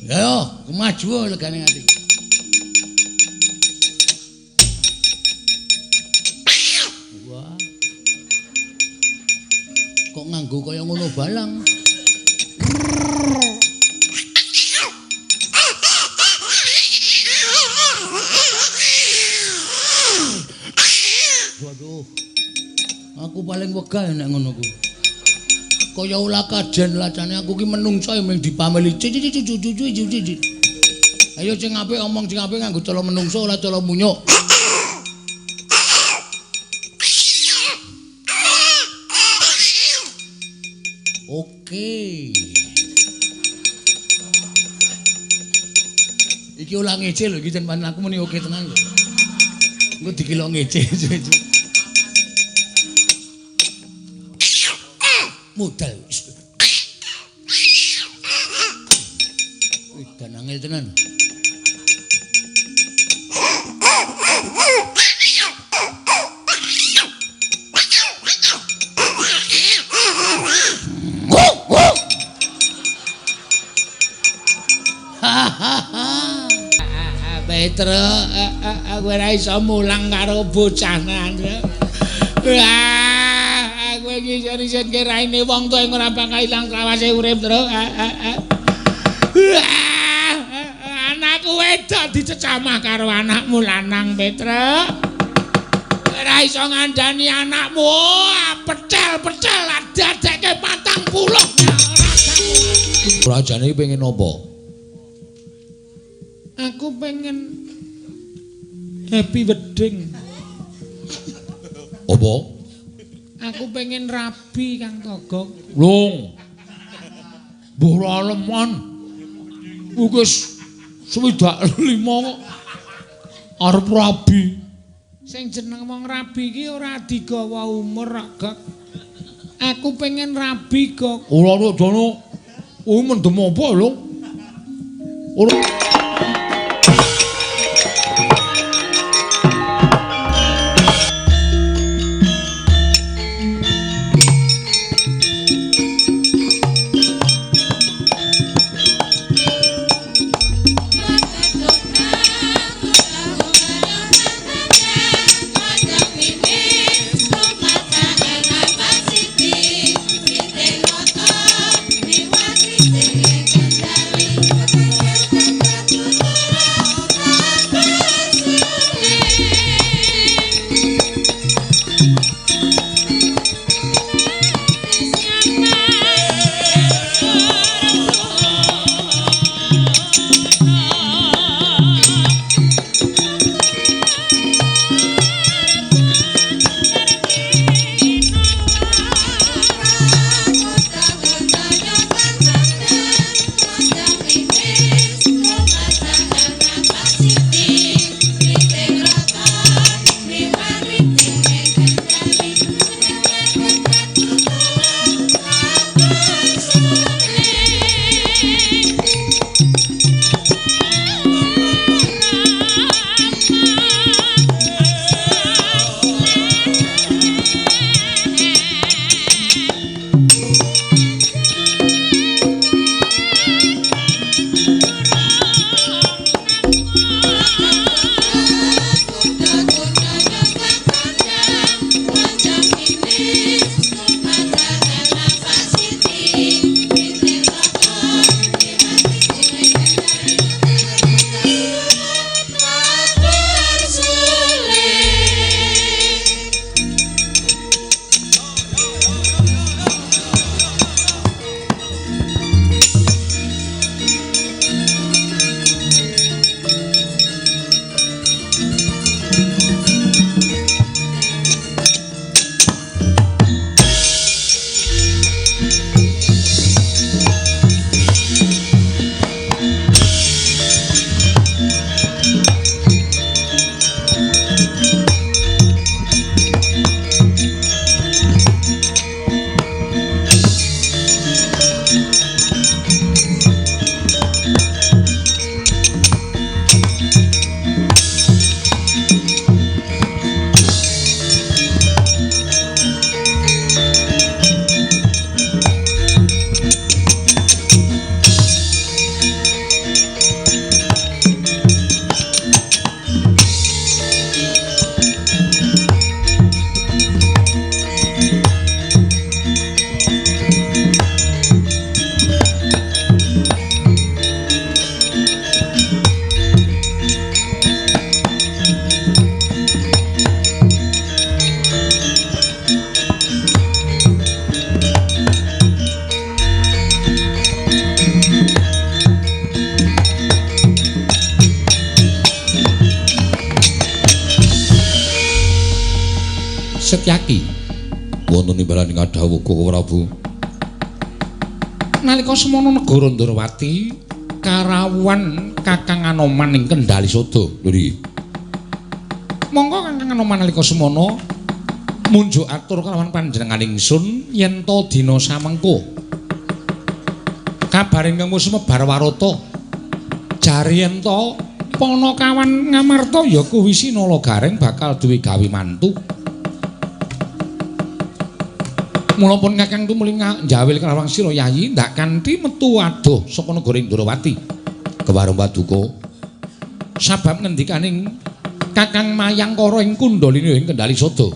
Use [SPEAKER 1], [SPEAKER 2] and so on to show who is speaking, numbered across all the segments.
[SPEAKER 1] Ya, maju legane ngati. Wah. Kok nganggo kaya ngono balang? Waduh. Aku paling wegah nek ngono ku. Kaya ulah kajen lacane aku ki menungso mung dipameli. Ayo sing apik omong sing apik nganggo cara menungso ora cara munyuk. Oke. Iki ulah ngece lho iki jan panen aku muni oke tenan lho. Engko dikilo ngece. Modal. Wih, dan angel tenan. Petro, aku ora iso mulang karo bocah nandra. Kowe iki iso-iso kiraine wong tuwa ora bakal ilang lawase urip terus. Anakku wedok dicecamah karo anakmu lanang Petra. Ora iso ngandani anakmu, pecel-pecel dadekke 40. Rajane pengen apa? Aku pengen happy wedding. Apa? Aku pengen rabi Kang Togog. Lung. Mbuh aleman. Wis 65 kok arep rabi. Sing jeneng wong rabi iki ora digawa umur kok. Aku pengen rabi kok. Ora dono. Mendem apa lho? Ora
[SPEAKER 2] Setyaki wonten imbalan ngadhawuh Koko Prabu. Nalika semana negara Ndrawati karawuhan Kakang Anoman ing Kendali Sada. Lho nggih. Monggo Kakang Anoman nalika semana munjuk atur kalawan panjenengan ingsun yen to dina samengko kabar ingkang wis sumebar warata jare yen to Panakawan Ngamarta ya kuwi Sinala Gareng bakal duwe gawe mantu. Mula pun Kakang tumuli njawil kalawang sira Yayi ndak kanthi metu adoh saka negara Ndrawati kewarung paduka. Sabab ngendikaning Kakang Mayangkara ing Kundalini ing Kendali Sada.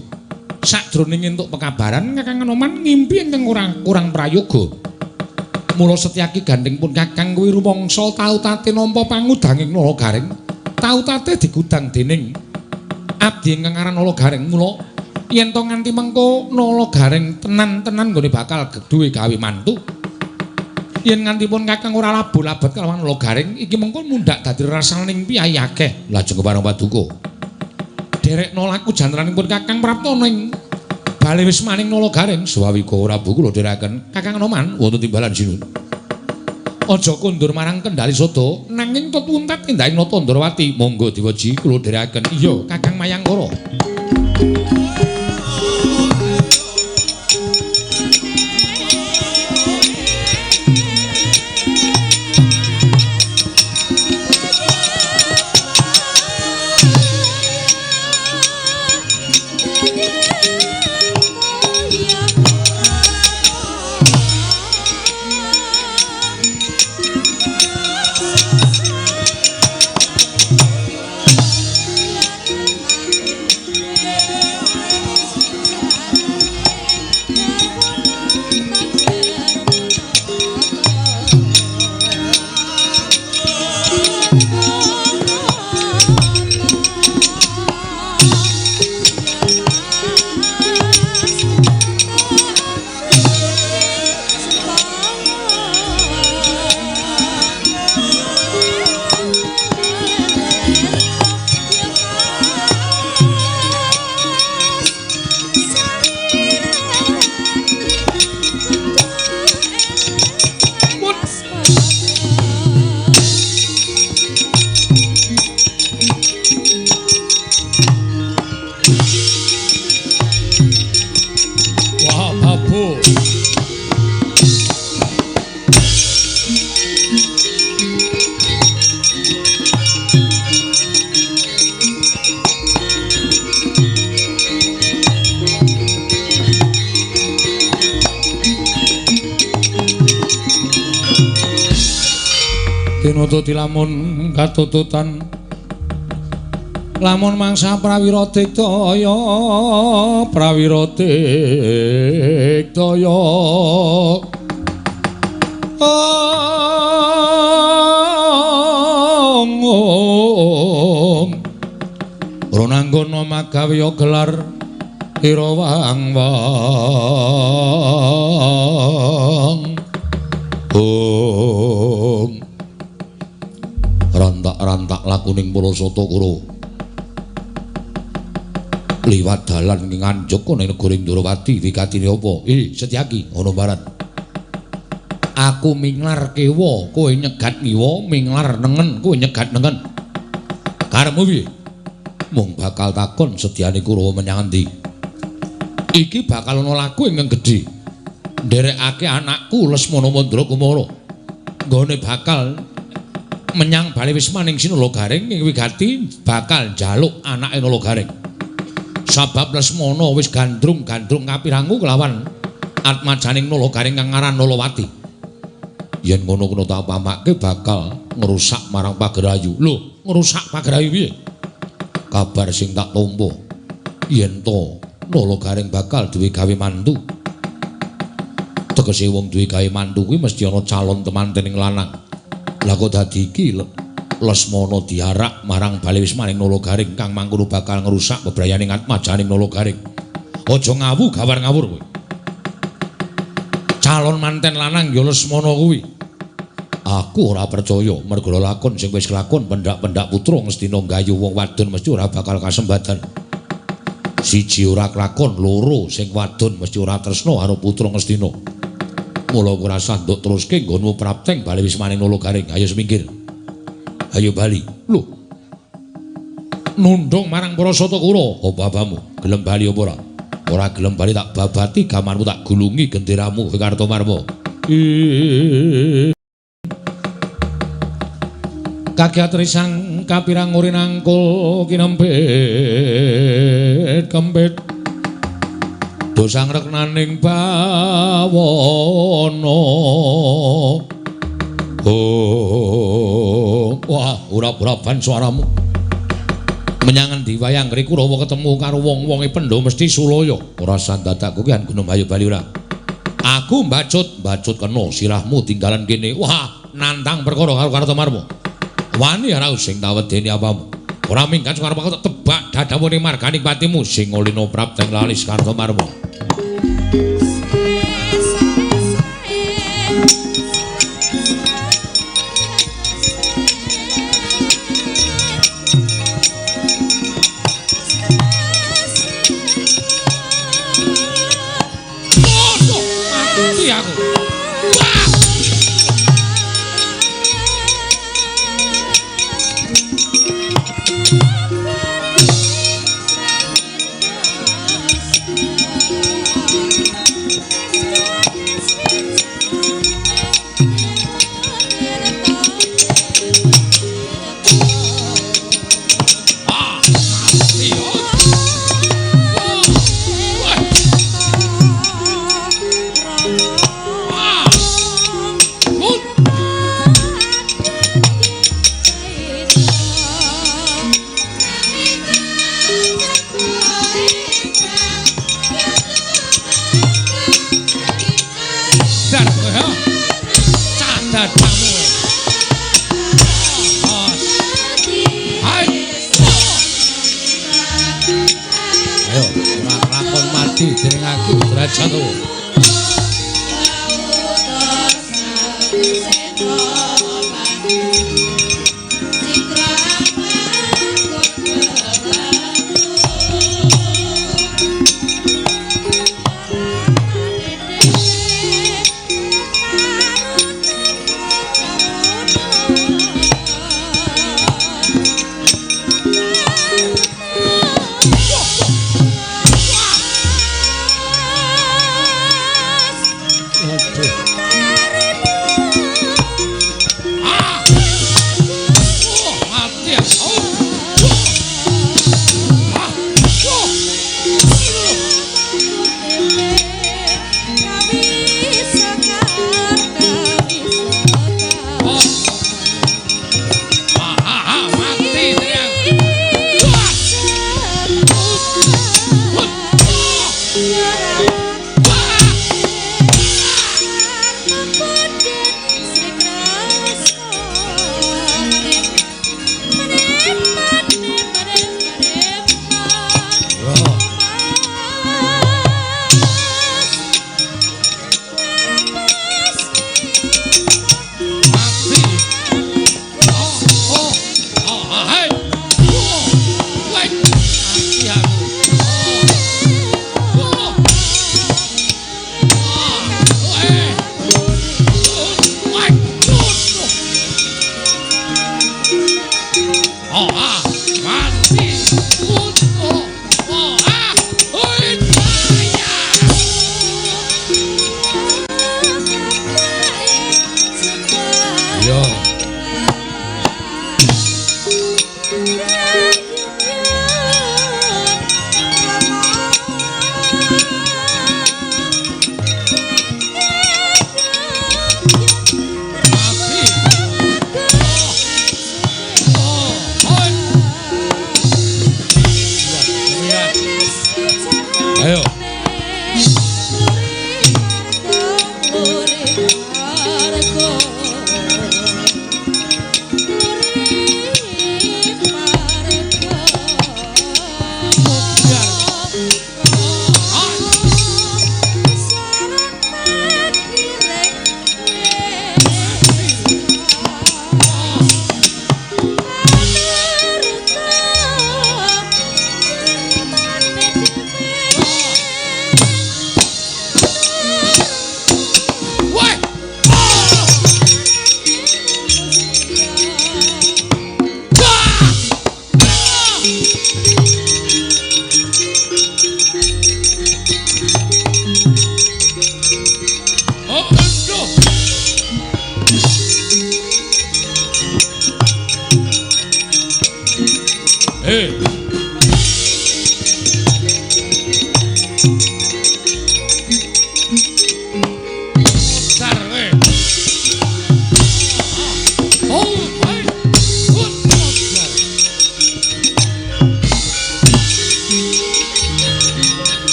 [SPEAKER 2] Sadroning entuk pekabaran Kakang Anoman ngimpi ingkang kurang prayoga. Mula Setyaki gandeng pun Kakang kuwi rumangsa tau-tate nampa pangudanging Nala Gareng. Tau-tate digudang dening abdi ingkang aran Nala Gareng. Mula yen to nganti mengko Nala Gareng tenan-tenan nggone bakal duwe gawe mantu. Yen nganti pun Kakang ora labet kalawan Nala Gareng iki mengko mundhak dadi rasaning piyai akeh. Lajeng kepareng paduka. Derekno laku janranipun Kakang Praptana ing bale wis maning Nala Gareng Swawika Prabu kula dherekaken Kakang Anoman wonten timbalan sinun. Aja kondur marang Kendali Sada nanging tetuntet endahing nata Ndrawati. Monggo diweji kula dherekaken. Iya Kakang Mayangkara. Dadi lamun katututan lamun mangsa prawira digdaya Ronanggana magawe gelar irawang-wang rantak-rantak lakuning para Satakara liwat dalan ing Nganjuk ning negara Ndrawati wikatine apa? Setyaki ana barat. Aku minglar kewa, kowe nyegat ngiwa, minglar nengen, kowe nyegat nengen. Karepmu piye? Mung bakal takon Setyane Kurawa menyang endi? Iki bakal ana laku ingkang gedhe. Nderekake anakku Lesmana Mandra Kumara. Nggone bakal menyang bali wis maning Sinala Gareng ing wigati bakal njaluk anake Nala Gareng. Sabab Lesmana wis gandrung-gandrung kapirangu kelawan atmajaning Nala Gareng kang aran Nalawati. Yen ngono kena tak pamake bakal ngrusak marang Pagerayu. Lho, ngrusak Pagerayu piye? Kabar sing tak tampa yen to Nala Gareng bakal duwe gawe mantu. Tegese wong duwe gawe mantu kuwi mesti ana calon temantening lanang. Lah kok dadi iki Lesmana diarak marang bali wis maning Nala Gareng kang mangkono bakal ngrusak bebrayaning atmajaning Nala Gareng. Aja ngawu gawar ngawur kowe. Calon manten lanang ya Lesmana kuwi. Aku ora percaya merga lakon sing wis kelakon pendak-pendak putra ngestina nggayu wong wadon mesti ora bakal kasembadan. Siji ora kelakon, loro sing wadon mesti ora tresna karo putra Ngastina. Mula ora sanduk teruske nggonmu Prapteng bali wis maning nolo garing. Ayo semingkir. Ayo bali. Lho. Nundung marang para Satakura, apa babamu? Gelem bali apa ora? Ora gelem bali tak babati gamarmu tak gulungi genderamu Kartomarma. Kakiat risang kapirang uri nangkul kinempit kempit dosang reknaning bawana. Wah, ura-uraban suaramu menyangan diwayang ngri Kurawa ketemu karo wong-wonge Pendha mesti sulaya. Ora sandadakku ki Gunung Bayu bali ora. Aku mbacut kena sirahmu tinggalan kene. Wah, nantang perkara karo Kartomarma. Wani ora sing tawedeni apamu. Ora minggat karo aku tebak dadamu ning marganing patimu sing ngolina Prapteng lalis Kartomarma.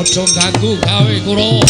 [SPEAKER 2] Aja ganggu gawe Kurawa.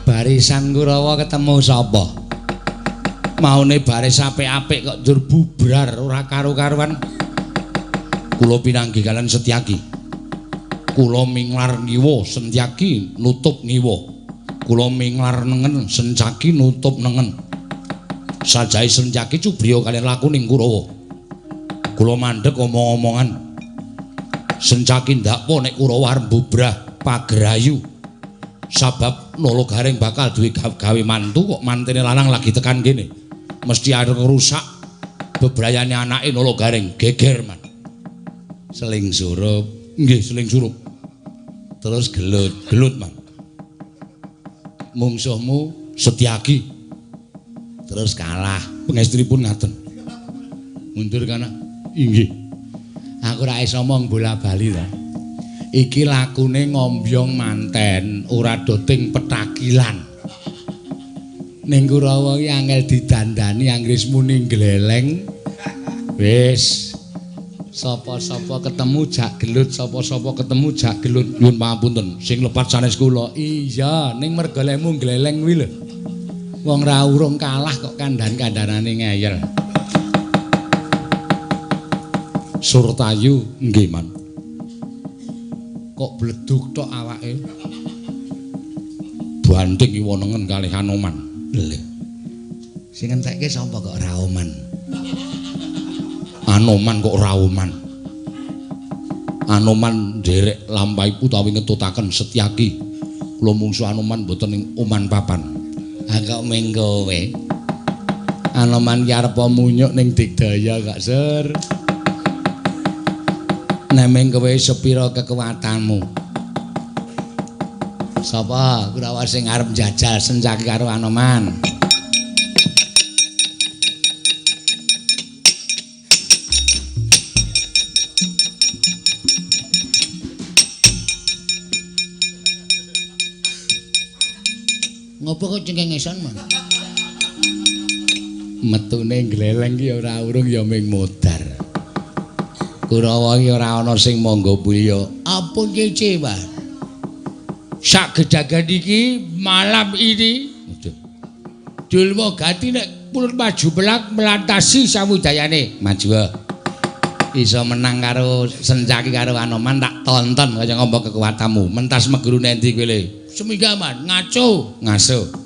[SPEAKER 2] Barisan Kurawa ketemu sapa? Maune baris apik-apik kok njur bubrar ora karo-karuan. Kula pinanggih kalian Setyaki. Kula minglar ngiwa, Setyaki nutup ngiwa. Kula minglar nengen, Setyaki nutup nengen. Sajahe Setyaki cubriya kalian lakuning Kurawa. Kula mandheg omong-omongan. Setyaki ndakpo nek Kurawa arep bubrah pagrayu. Sabab Nalagareng bakal duwe gawe mantu kok mantene lanang lagi tekan kene. Mesti arep ngrusak bebrayane anake Nalagareng geger man. Seling surup, nggih seling surup. Terus gelut man. Mungsuhmu Setyaki. Terus kalah. Pengestripun ngaten. Mundur kana. Inggih. Aku ora iso omong bola-bali ta. Iki lakune ngombyong manten ora doting petakilan. Ning Kurawa iki angel didandani anggris muni gleleng. Wis sapa-sapa ketemu jak gelut, sapa-sapa ketemu jak gelut. Nyuwun pangapunten, sing lepat sanes kula. Iya, ning mergolemu gleleng kuwi lho. Wong ra urung kalah kok kandhan-kandhanane ngeyel. Surtayu nggih, Man. Kok bleduk tok awake. Banting iwa nengen kalih Anoman. Lho. Sing entekke sapa kok Raoman? Anoman kok Raoman. Anoman nderek lampahi utawi ngetutaken Setyaki. Kula mungsu Anoman mboten ing oman papan. Ha kok ming kowe. Anoman ki arep munyuk ning digdaya kok, Sur. Nemeng kowe sepira kekuatanmu. Sapa Kurawa sing arep njajal Setyaki karo Anoman? Ngopo kok cengengesan, Man? Metune gleleng ki ora urung ya ming modar. Kurawa iki ora ana sing mangga mulya. Apa kece, Pak? Sak gedagan iki malam ini Dulma Gati nek pun maju pelak melantasi samudayane. Maju. Iso menang karo Setyaki karo Anoman tak tonton kaya ngomong kekuatanmu. Mentas megurune endi kowe le? Seminggaman ngaco. Ngaso.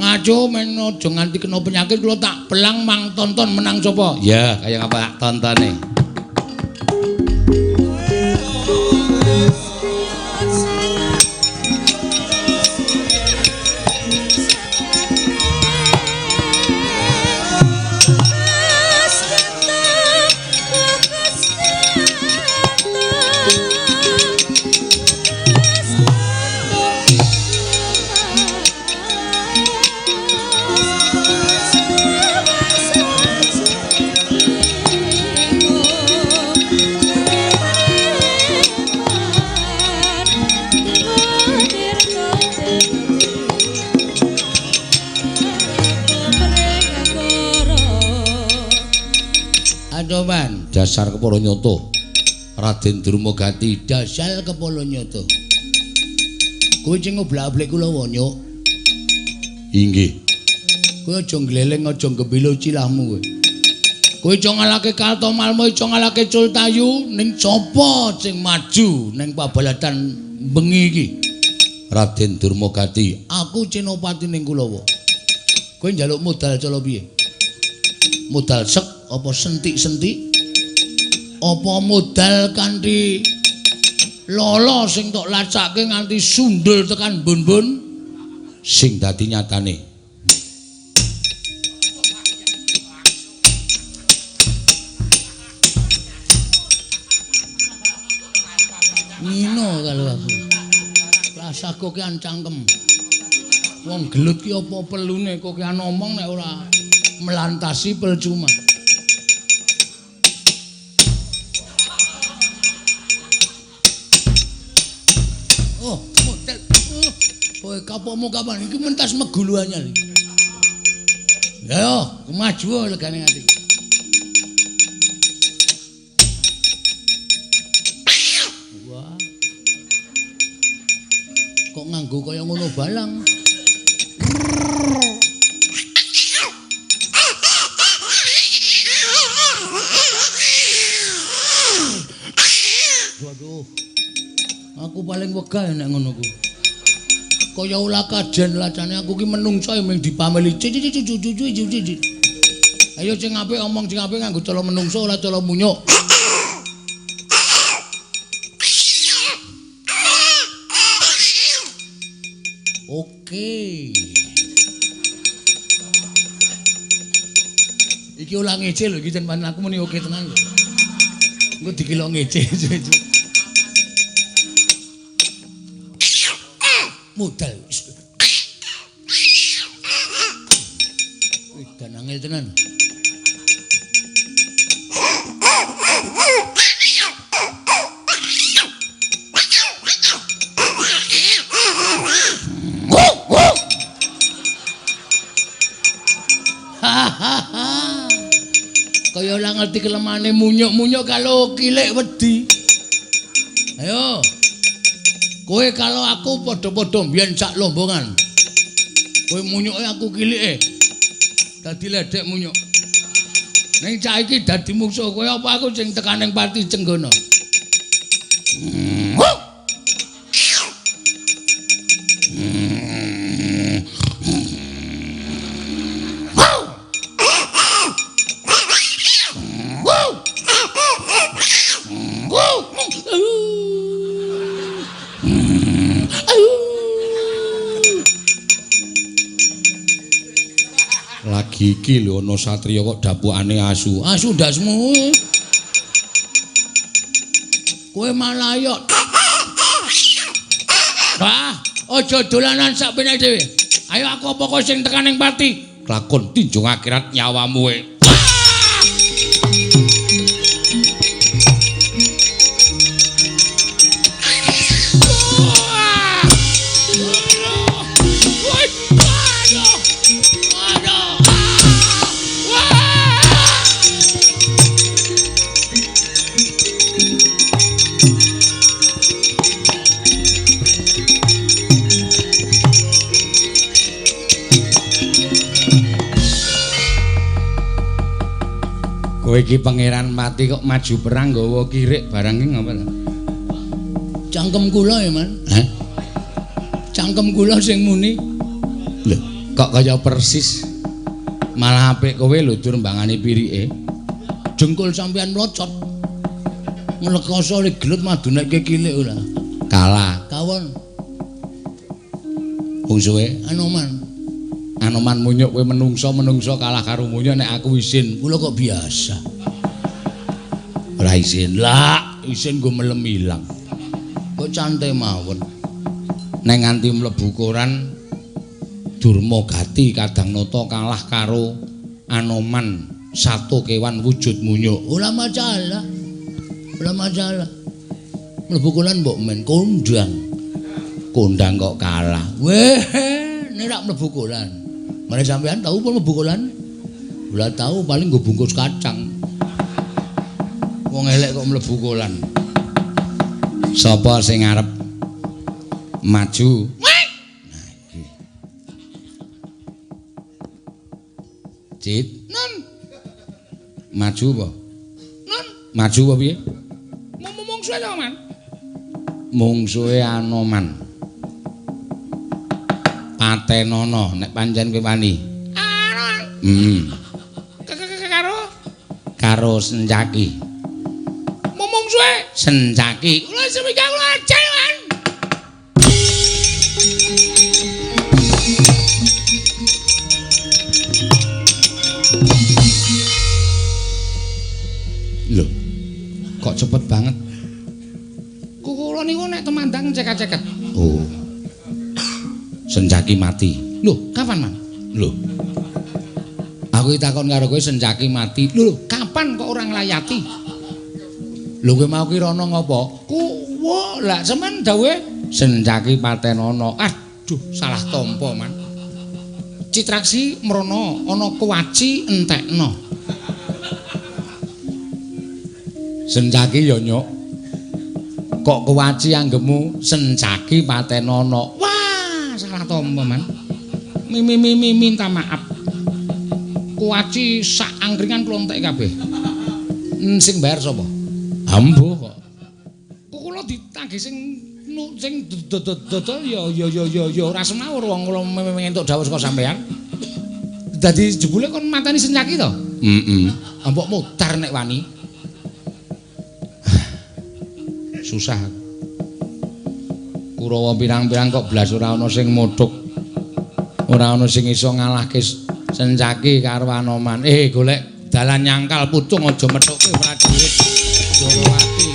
[SPEAKER 2] Ngaco men aja nganti kena penyakit kula tak belang mang tonton menang sapa? Ya, kaya ngapa tak tontone.
[SPEAKER 1] Coban.
[SPEAKER 2] Dasar kepala nyoto. Raden Durmagati
[SPEAKER 1] Dasar kepala nyoto. Kowe sing ngoblak-ablik kula Nyuk.
[SPEAKER 2] Inggih.
[SPEAKER 1] Kowe aja gleleng aja gembilo cilahmu kowe. Kowe aja ngalake Kaltomalmo aja ngalake Cultayu ning sapa sing maju ning pabaladan bengi iki?
[SPEAKER 2] Raden Durmagati.
[SPEAKER 1] Aku Cenopati ning Kulawa. Kowe njaluk modal cala piye? Modal sek apa sentik-sentik? Apa modal kanthi lolo sing tok lacake nganti sundul tekan bun-bun?
[SPEAKER 2] Sing dadi nyatane
[SPEAKER 1] Nino kalau aku. Rasaku ki cangkem. Wong gelut ki apa pelune kok ki ngomong nek ora melantasi percuma. Oh, model. Kowe kapokmu kapan iki mentas megulu anyar iki. Ya, kemaju legane ati. Wah. Kok nganggo kaya ngono balang. Waduh. Aku paling wegah nek ngono ku. Kaya ulah kajen lacane aku ki menungso mung dipameli. Ayo sing apik omong sing apik nganggo cara menungso ora cara munyuk. Oke. Iki ulah ngece lho iki jan aku muni oke tenan lho. Engko dikilo ngece. Modal. Wih, dan angel tenan. Kaya ora ngerti kelemane munyuk-munyuk kalau kilik wedi. Ayo. Kowe kalau aku padha-padha mbiyen sak lombongan. Kowe munyuke aku kilike. Dadi ledek munyuk. Ning cah iki dadi musuh kowe apa aku sing tekan ning Pati Cenggana.
[SPEAKER 2] Lagi iki lho ana satriya kok dapukane asu.
[SPEAKER 1] Asu ndasmu. Kowe malah yo. Wah, aja dolanan sak pene dhewe. Ayo aku apa kok sing tekan ning Pati?
[SPEAKER 2] Lakon tinjung akhirat nyawamu e. Kowe iki pangeran mati kok maju perang nggawa kirik barang iki ngapa ta?
[SPEAKER 1] Cangkem kula ya, Man.
[SPEAKER 2] Hah?
[SPEAKER 1] Cangkem kula sing muni.
[SPEAKER 2] Lho, kok kaya persis. Malah apik kowe lho dur mbangani pirike.
[SPEAKER 1] Jengkul sampean mlocot. Nglekoso li gelut madunekke kilik ora.
[SPEAKER 2] Kalah.
[SPEAKER 1] Kawon.
[SPEAKER 2] Wong suwe Anoman munyuk kowe menungso kalah karo munyuk nek aku isin.
[SPEAKER 1] Kula kok biasa.
[SPEAKER 2] Ora isin.
[SPEAKER 1] Lah, isin go melem ilang. Kok cantik mawon.
[SPEAKER 2] Nek nganti mlebu koran Durmagati Kadhangnata kalah karo Anoman satu kewan wujud munyuk.
[SPEAKER 1] Ora masalah. Ora masalah. Mlebu koran mbok men kondang.
[SPEAKER 2] Kondang kok kalah.
[SPEAKER 1] Weh, nek rak mlebu koran. Mane sampean tahu apa mlebu koran? Ora tahu paling nggo bungkus kacang. Wong elek kok mlebu kolan. Sapa sing ngarep maju? Nah, iki. Cit, Nun. Maju apa? Nun, maju apa piye? Mungsuhe Anoman. Mungsuhe Anoman. Patenono nek pancen kowe wani. Anoman. Karo Sencaki. Mungsuhe Sencaki. Kula semika kula ajal, Man. Lho. Kok cepet banget? Kula niku nek temandang ceket-ceket. Oh. Sencaki mati. Lho, kapan, Man? Lho. Aku takon karo kowe Sencaki mati. Lho, kapan kok orang layati? Lho kowe mau ki rono ngopo? Kuwo, lah semen dawuhe Sencaki patenono. Aduh, salah tampa, Man. Citraksi mrono, ana kuwaci entekno. Sencaki ya nyuk. Kok kuwaci anggemu Sencaki patenono. Wah, salah tampa, Man. Minta maaf. Kuwaci sak angkringan kula entek kabeh. Sing bayar sapa? Ambuh kok. Kula ditagih sing dodol ya ora semawur wong kula entuk dawuh saka sampean. Dadi jebule kon mateni Sencaki to? Heeh. Mbok mutar nek wani. Susah. Kurawa pirang-pirang kok blas ora ana sing modhok. Ora ana sing iso ngalahke Sencaki karo Anoman. Golek dalan nyangkal pucung aja methuke prajurit Ndorowati.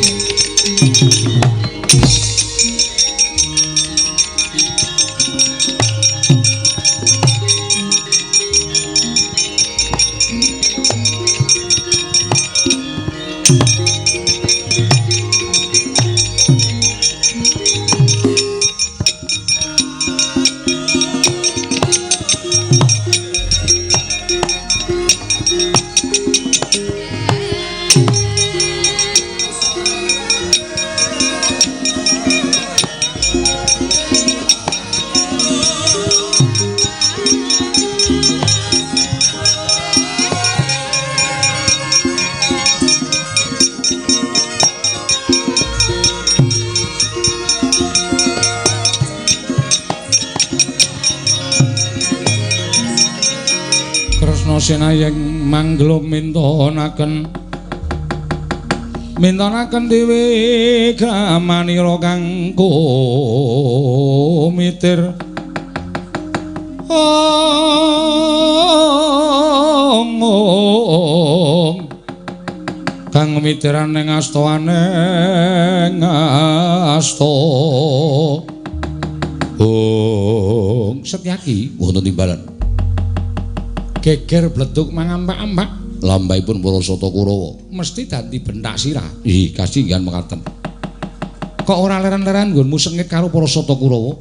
[SPEAKER 1] Senayeng mangglo mintonaken dewe gramanira kang kumitir kang mitiran ning astoaneng asto Setyaki wonten timbalan geger bleduk mangambak-ambak lambaipun para Sata Kurawa mesti dadi bentak sirah. Ih, kasinggihan mekaten. Kok ora leren-leren nggonmu sengit karo para Sata Kurawa?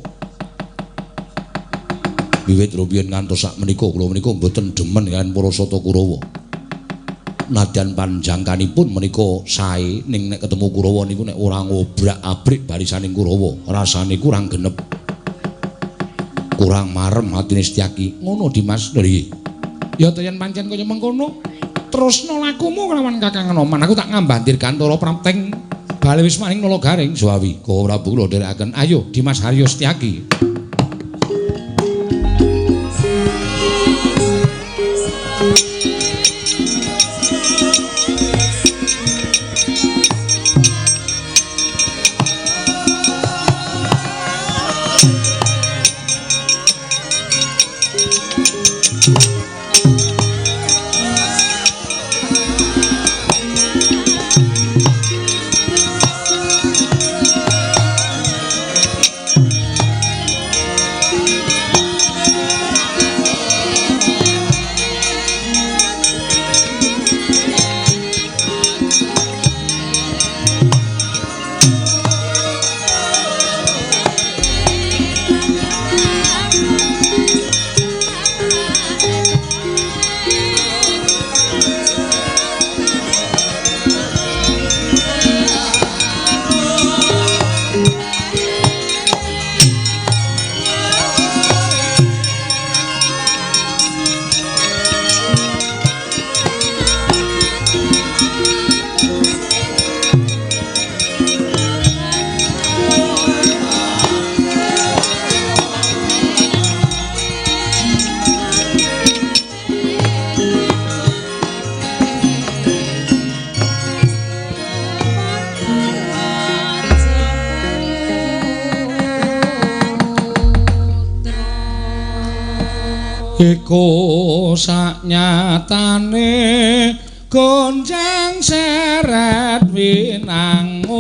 [SPEAKER 1] Wiwit rumiyin ngantos sak menika kula menika mboten demen kaliyan para Sata Kurawa. Nadyan panjangkanipun menika sae ning nek ketemu Kurawa niku nek ora ngobrak-abrik barisaning Kurawa, rasane kurang genep. Kurang marem atine Setyaki. Ngono Dimas. Lho ya to yen pancen kaya mengkono, terusno lakumu kelawan Kakang Anoman. Aku tak ngambantir Gantara Prapteng bale wis maning nala garing Swawi. Ka Prabu kula dherekaken. Ayo Dimas Haryo Setyaki.
[SPEAKER 2] iku saknyatane gonjang seret winangun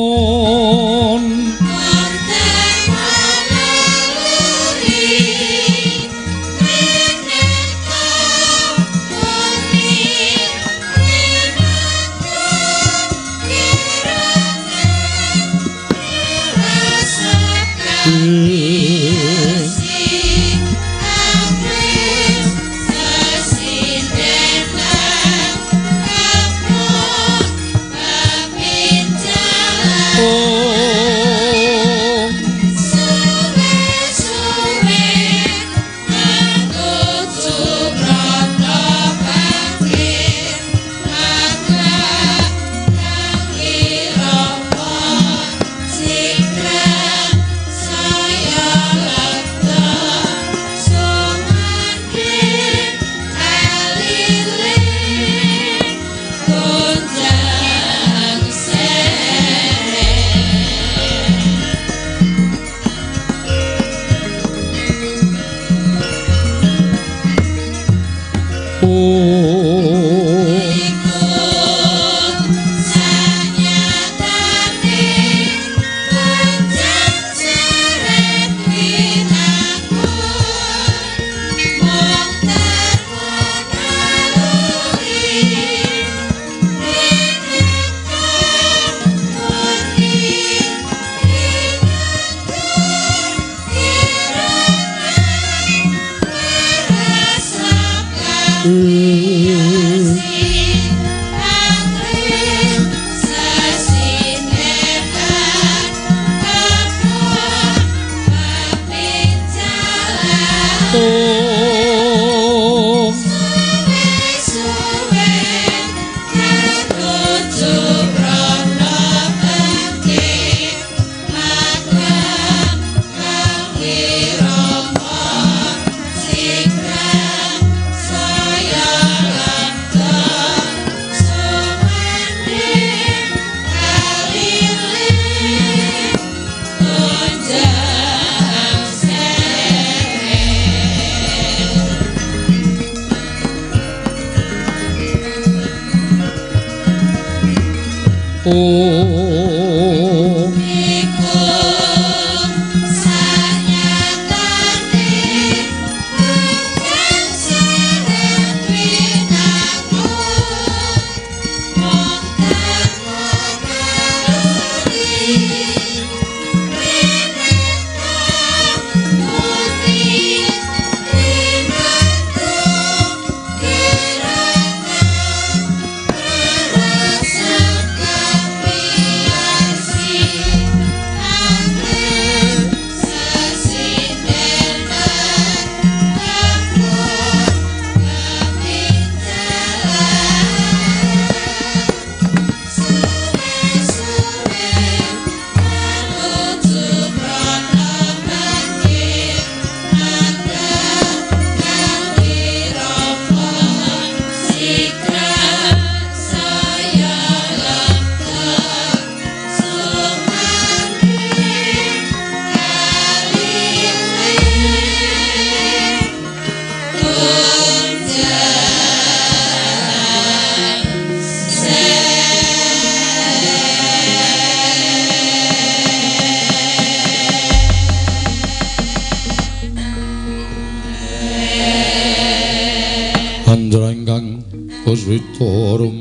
[SPEAKER 2] Kuswitorum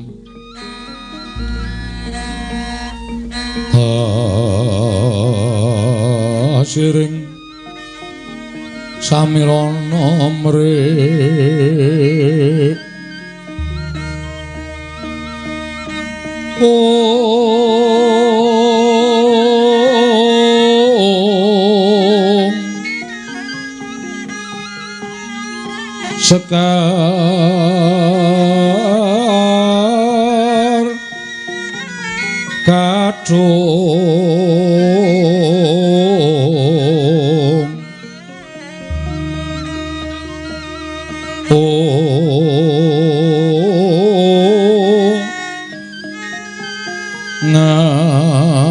[SPEAKER 2] asiring samirana mrik sekar kadung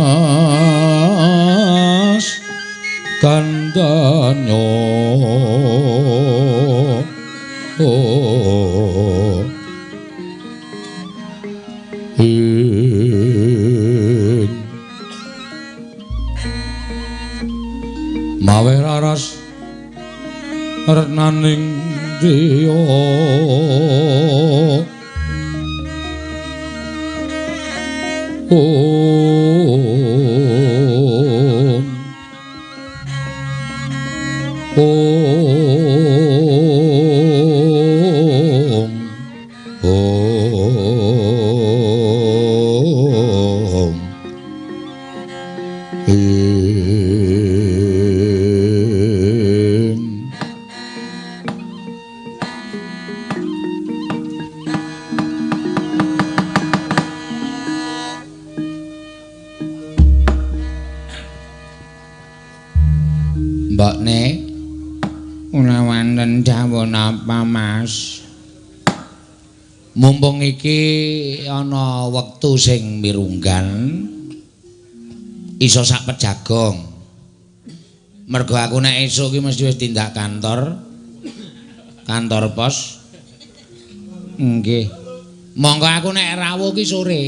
[SPEAKER 2] ngas kandanya saning dia
[SPEAKER 3] Mbokne ora wonten dawuh napa Mas? Mumpung iki ana wektu sing mirunggan iso sak pejagong. Mergo aku nek esuk iki mesti wis tindak kantor pos. Nggih. Monggo aku nek rawuh ki sore.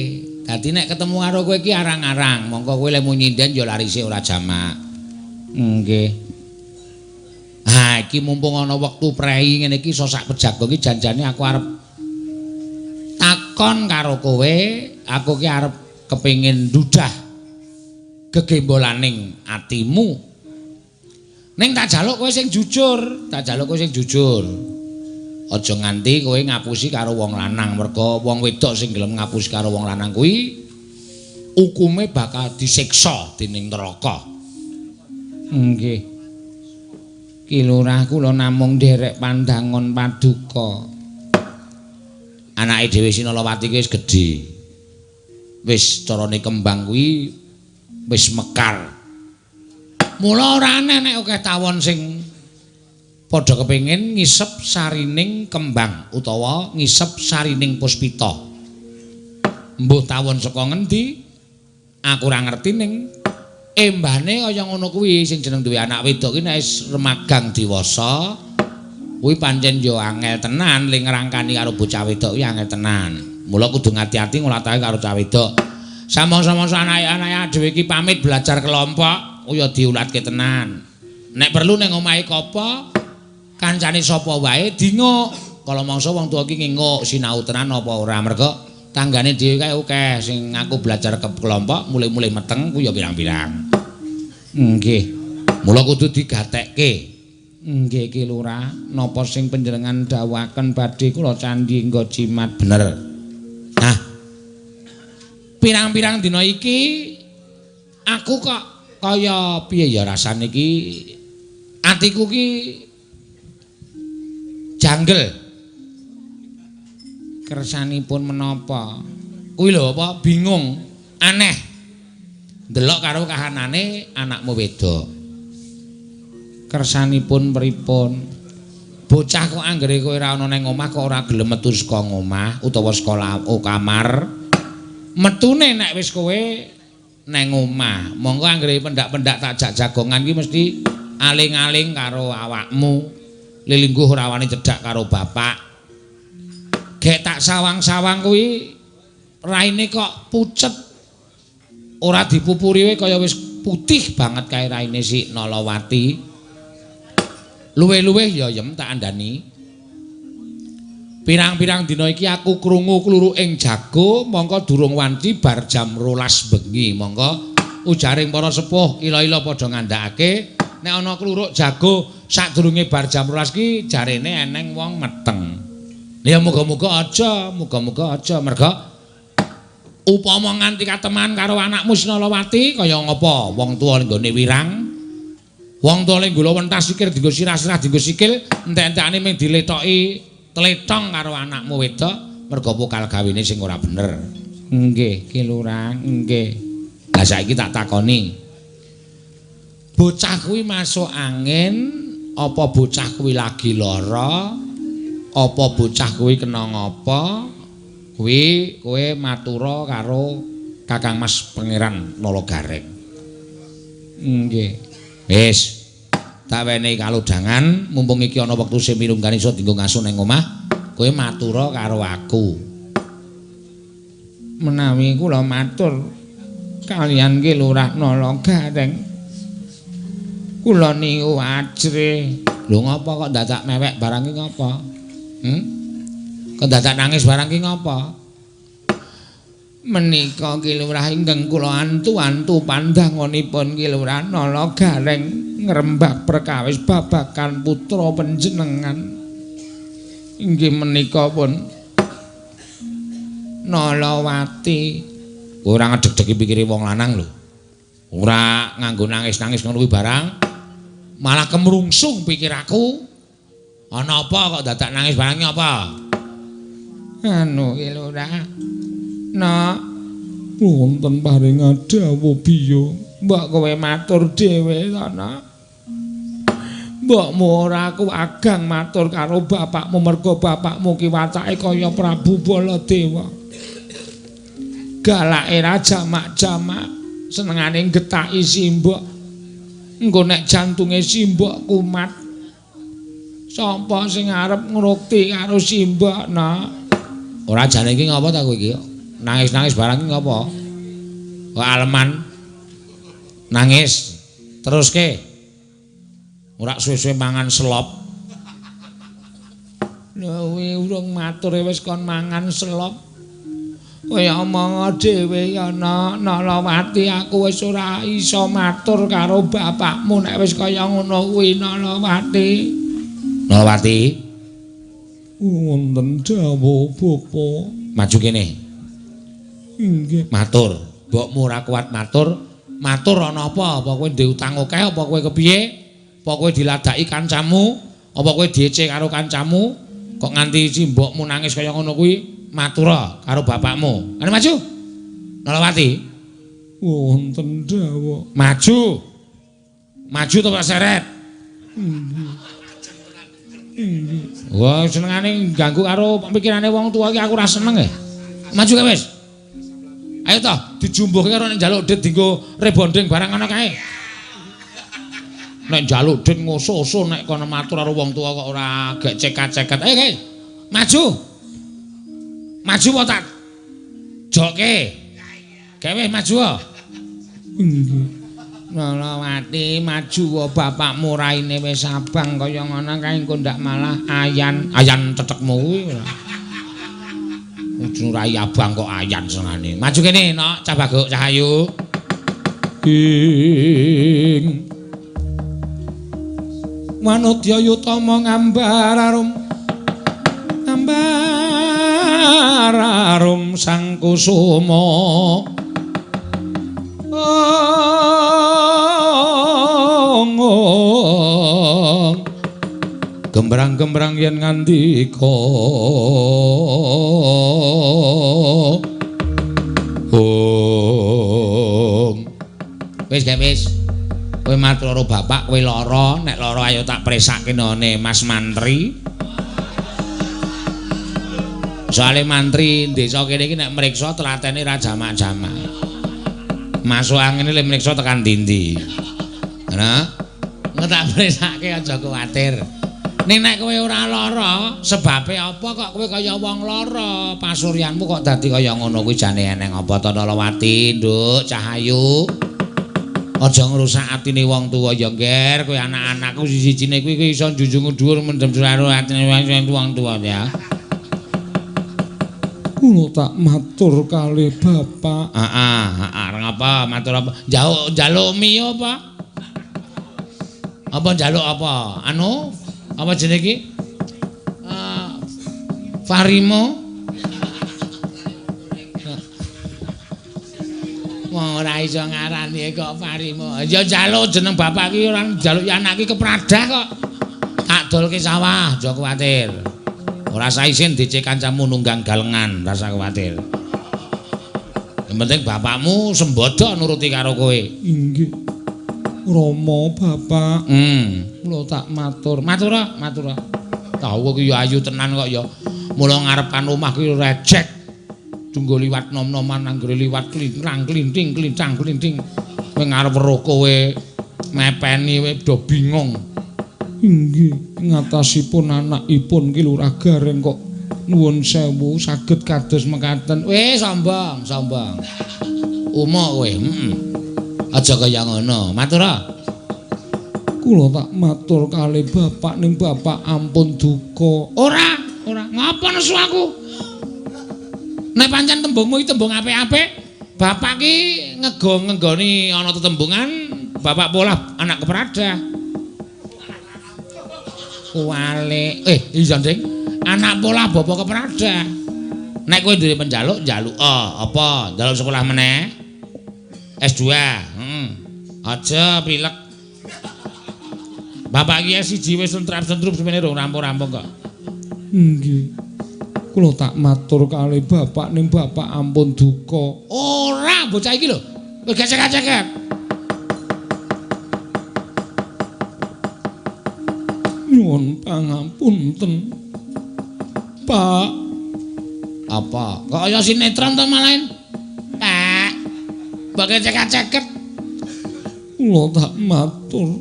[SPEAKER 3] Dadi nek ketemu karo kowe iki arang-arang, monggo kowe lemu nyinden ya larise ora jamak. Nggih. Ha iki mumpung ana wektu prei ngene iki iso sak pejagong iki janjane aku arep takon karo kowe, aku ki arep kepengin ndudah gegembolaning atimu. Ning tak jaluk kowe sing jujur, Aja nganti kowe ngapusi karo wong lanang, merga wong wedok sing gelem ngapusi karo wong lanang kuwi hukume bakal disiksa dening neraka. Nggih. Ki Lurah kula namung nderek pandangon paduka. Anake dhewe Sinalawati ki wis gedhe. Wis carane kembang kuwi wis mekar. Mula ora aneh nek akeh tawon sing padha kepengin ngisep sarining kembang utawa ngisep sarining puspita. Mbuh tawon saka ngendi? Aku ora ngerti ning embane kaya ngono kuwi sing jeneng duwe anak wedok ki nek wis remagang dewasa kuwi pancen yo angel tenan ling ngrangkani karo bocah wedok ki angel tenan. Mula kudu ngati-ati ngolatake karo cah wedok. Samangsa-mangsa anake-anake dhewe iki pamit belajar kelompok ya diulatke tenan. Nek perlu ning omahe kopo kancane sapa wae dinguk. Kala mangsa wong tuwa ki nginguk sinau tenan apa ora merga tanggane dhewe kae akeh sing ngaku belajar ke kelompok mulai-mulai meteng ku ya pirang-pirang. Nggih. Mula kudu digatekke. Nggih Ki Lurah, napa sing panjenengan dawuhaken badhe kula candhi nggo jimat bener. Nah. Pirang-pirang dina iki aku kok kaya piye ya rasane iki atiku ki janggel. Kersanipun menapa? Kuwi lho apa bingung, aneh. Ndelok karo kahanane anakmu wedok. Kersanipun pripun? Bocah kok anggere kowe ora ana ning omah kok ora gelem metu saka omah utawa sekolah kamar. Metune nek wis kowe neng omah. Monggo anggere pendak-pendak tak jak jagongan ki mesti aling-aling karo awakmu. Lilingguh ora wani cedhak karo bapak. Gek tak sawang-sawang kuwi raine kok pucet. Ora dipupuri wae kaya wis putih banget kae raine si Nalawati. Luwe-luwe ya yem tak andani. Pirang-pirang dina iki aku krungu kluruking jago mongko durung wanci bar jam 12 bengi. Monggo ujaring para sepuh ila-ila padha ngandhakake nek ana kluruk jago sadurunge bar jam 12 ki jarene eneng wong meteng. Ya muga-muga aja merga upama nganti kateman karo anakmu Sinalawati kaya ngapa wong tuwa nggone wirang. Wong tuwa nggula wentas sikil dienggo sirah-sirah dienggo sikil entek-entekane mung diletoki tletong karo anakmu wedok merga pokal gawene sing ora bener. Nggih, Ki Lurah, nggih. Lah saiki tak takoni. Bocah kuwi masuk angin apa bocah kuwi lagi lara? Apa bocah kuwi kena ngapa? Kuwi kowe matura karo Kakang Mas Pangeran Nalagareng. Nggih. Wis. Tak wenehi kalodhangan mumpung iki ana wektu sing mirunggan iso dienggo ngaso ning omah, kowe matura karo aku. Menawi kula matur kaliyan Ki Lurah Nalagareng. Kula niku ajrih Lho ngapa kok dadak mewek barang iki ngapa? Kok dadak nangis barang iki ngapa? Menika Ki Lurah ingkang kula antu-antu pandhangonipun Ki Lurah nala gareng ngrembak perkawis babagan putra panjenengan. Inggih menika pun Nalawati. Ora ngedeg-degi pikire wong lanang lho. Ora nganggo nangis-nangis ngono kuwi barang. Malah kemrungsung pikirku. Ana apa kok dadak nangis barang iki apa? Anu Ki Lurah. Nak, wonten paring dawuh biya, mbok kowe matur dhewe ta, Nak. Mbokmu ora aku agang matur karo bapakmu merga bapakmu ki watake kaya Prabu Baladewa. Galake ra jamak-jamak, senengane getaki simbok. Engko nek jantunge simbok kumat, sapa sing arep ngrukti karo simbok, Nak? Ora jane iki ngapa ta kowe iki? Nangis-nangis barang iki ngapa? Kok aleman? Nangis. Teruske. Ora suwe-suwe mangan selop. Lha kuwi urung matur wis kon mangan selop. Kowe omong dhewe ya Nalawati, aku wis ora iso matur karo bapakmu nek wis kaya ngono kuwi Nalawati. Nalawati. Wonten dawuh Bapa. Maju kene. Nggih. Matur. Mbokmu ora kuat matur. Matur ana apa? Apa kowe ndek utang akeh apa kowe kepiye? Apa kowe diladaki kancamu? Apa kowe diece karo kancamu? Kok nganti simbokmu nangis kaya ngono kuwi? Matura karo bapakmu. Kan maju. Nalawati. Wonten dawuh. Maju. Maju to Pak Seret. Wah, senengane ganggu karo pikirane wong tuwa iki aku ora seneng e. Maju kae wis. Ayo toh dijumbuhke karo nek njaluk dit dienggo rebonding barang ana kae. Nek njaluk dit ngoso-oso nek kono matur karo wong tuwa kok ora gek cekat-cekat. Ayo kae. Maju. Maju apa tak jokke? Gawe maju wae. Nalawati maju wae bapakmu raine wis abang kaya ngono kae engko ndak malah ayan cetekmu kuwi. Ujung rai abang kok ayan senengane. Maju kene nok Cah Baguk Cahayu. Ing Manudya Yutama ngambar arum sang kusuma. Gembrang-gembrang yen ngandika wis gae wis kowe matur karo bapak kowe lara nek lara ayo tak presake none Mas Mantri. Soale mantri desa kene iki nek mriksa tlatene ra jamak-jamak. Masuk angin le mriksa tekan ndi-ndi. Nah, ngetak presake aja kuwatir. Ning nek kowe ora lara, sebabe apa kok kowe kaya wong lara? Pasuryanmu kok dadi kaya ngono kuwi jane eneng apa to Nalawati, Nduk Cahayu? Aja ngrusak atine wong tuwa ya, Nger. Kowe anak-anakku siji-sijine kuwi iso njunjung dhuwur mendem karo atine wong tuwa ya. Kula tak matur kalih Bapak. Heeh, ngapa matur apa? Njaluk mi apa? Apa njaluk apa? Anu apa jenenge iki? Farimo. Wong ora iso ngarani kok Farimo. Ya njaluk jeneng bapak iki ora njaluk anak iki kepradah kok. Tak dolke sawah, aja kuwatir. Ora usah isin dicek kancamu nunggang galengan, ora usah kuwatir. Yang penting bapakmu sembodo nuruti karo kowe. Inggih. Rama Bapak. Kula tak matur. Matura. Tahu kok ya ayu tenan kok ya. Mula ngarepan omah ki recek. Tunggu liwat nom-noman anggere liwat klinting klincang klinting. Kowe ngarep weruh kowe mepeni kowe do bingung. Inggih, ngatasipun anakipun ki Lurah Gareng kok nuwun sewu saged kados mekaten. Wis sombong. Umo kowe, Aja kaya ngono. Matura.
[SPEAKER 2] Kula tak matur kalih bapak ning bapak ampun duka.
[SPEAKER 3] Ora. Ngapa nesu aku? Nek pancen tembungmu iki tembung apik-apik, bapak ki ngenggoni ana tetembungan bapak pola anak keprada. Wale, iya Ding. Anak pola bapak keprada. Nek kowe duwe penjaluk, njaluk apa? Njaluk sekolah meneh? S2. Aja pilek. Bapak iki siji wis sentrap-sentrup semene rong rampung-rampung kok.
[SPEAKER 2] Nggih. Kula tak matur kalih bapak ning bapak ampun duka.
[SPEAKER 3] Ora, bocah iki lho. Kowe gecek-gecek.
[SPEAKER 2] Nyuwun pangapunten. Pak.
[SPEAKER 3] Apa? Kok kaya sinetron to malahan? Pak. Mbok gecek-geceket.
[SPEAKER 2] Kula tak matur.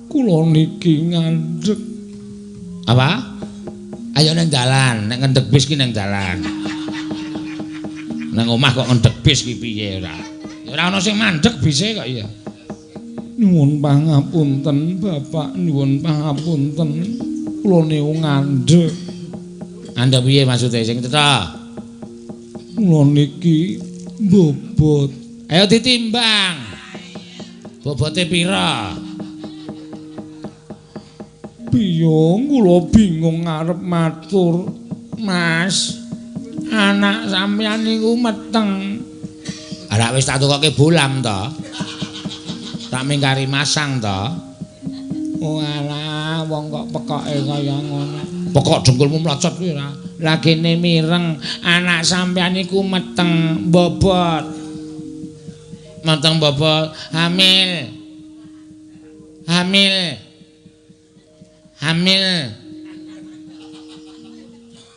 [SPEAKER 2] Kula niki ngandhek.
[SPEAKER 3] Apa? Ayo nang dalan, nek ngendhek bis ki nang dalan. Nang omah kok ngendhek bis ki piye ora? Ya ora ana sing mandhek bise kok ya.
[SPEAKER 2] Nyuwun pangapunten, Bapak, nyuwun pangapunten. Kula niku ngandhek.
[SPEAKER 3] Anda piye maksude sing cetha?
[SPEAKER 2] Kula niki bobot.
[SPEAKER 3] Ayo ditimbang. Bobote pira?
[SPEAKER 2] Piye kula bingung ngarep matur, Mas. Anak sampeyan niku meteng.
[SPEAKER 3] Ora wis tak tukoke bolam to. Tak mingkari masang to.
[SPEAKER 2] Walah, wong kok pekoke kaya ngono.
[SPEAKER 3] Pokok dengkulmu mlocot kuwi ora.
[SPEAKER 2] Lah kene mireng, anak sampeyan niku meteng bobot.
[SPEAKER 3] Meteng bobot hamil.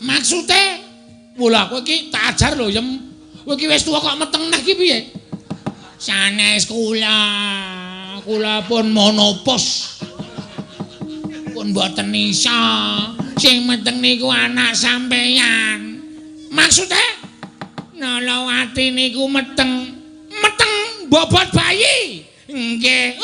[SPEAKER 3] Maksude mula kowe iki tak ajar lho Yem. Kowe iki wis tuwa kok meteng neh iki piye? Sanes kula pun monopos. Pun mboten isa. Sing meteng niku anak sampeyan. Maksude Nalawati niku meteng bobot bayi. Nggih.